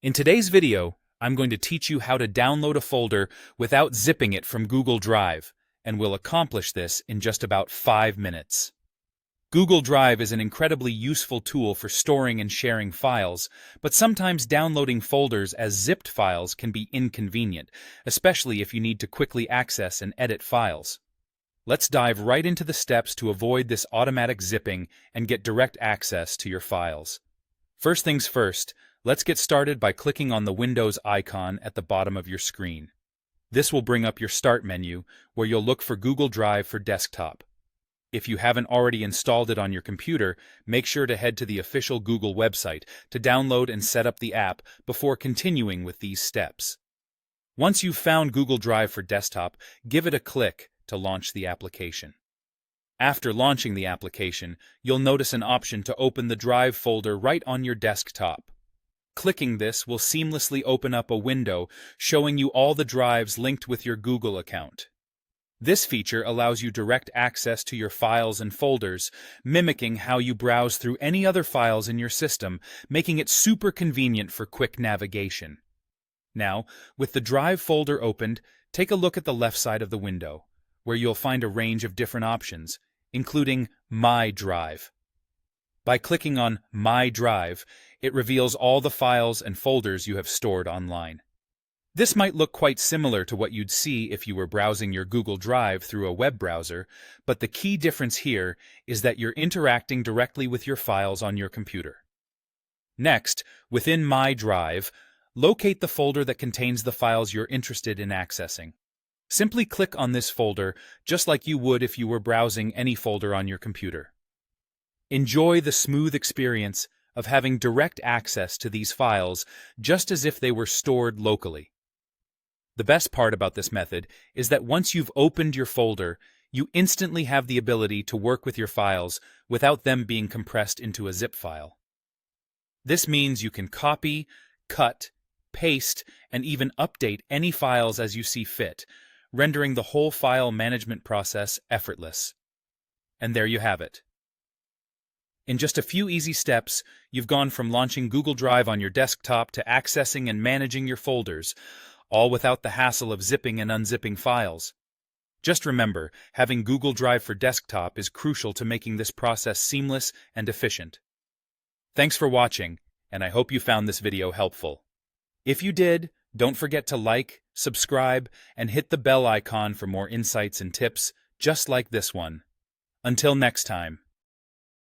In today's video, I'm going to teach you how to download a folder without zipping it from Google Drive, and we'll accomplish this in just about 5 minutes. Google Drive is an incredibly useful tool for storing and sharing files, but sometimes downloading folders as zipped files can be inconvenient, especially if you need to quickly access and edit files. Let's dive right into the steps to avoid this automatic zipping and get direct access to your files. First things first, let's get started by clicking on the Windows icon at the bottom of your screen. This will bring up your Start menu, where you'll look for Google Drive for Desktop. If you haven't already installed it on your computer, make sure to head to the official Google website to download and set up the app before continuing with these steps. Once you've found Google Drive for Desktop, give it a click to launch the application. After launching the application, you'll notice an option to open the Drive folder right on your desktop. Clicking this will seamlessly open up a window showing you all the drives linked with your Google account. This feature allows you direct access to your files and folders, mimicking how you browse through any other files in your system, making it super convenient for quick navigation. Now, with the Drive folder opened, take a look at the left side of the window, where you'll find a range of different options, including My Drive. By clicking on My Drive, it reveals all the files and folders you have stored online. This might look quite similar to what you'd see if you were browsing your Google Drive through a web browser, but the key difference here is that you're interacting directly with your files on your computer. Next, within My Drive, locate the folder that contains the files you're interested in accessing. Simply click on this folder, just like you would if you were browsing any folder on your computer. Enjoy the smooth experience of having direct access to these files, just as if they were stored locally. The best part about this method is that once you've opened your folder, you instantly have the ability to work with your files without them being compressed into a zip file. This means you can copy, cut, paste, and even update any files as you see fit, rendering the whole file management process effortless. And there you have it. In just a few easy steps, you've gone from launching Google Drive on your desktop to accessing and managing your folders, all without the hassle of zipping and unzipping files. Just remember, having Google Drive for Desktop is crucial to making this process seamless and efficient. Thanks for watching, and I hope you found this video helpful. If you did, don't forget to like, subscribe, and hit the bell icon for more insights and tips just like this one. Until next time.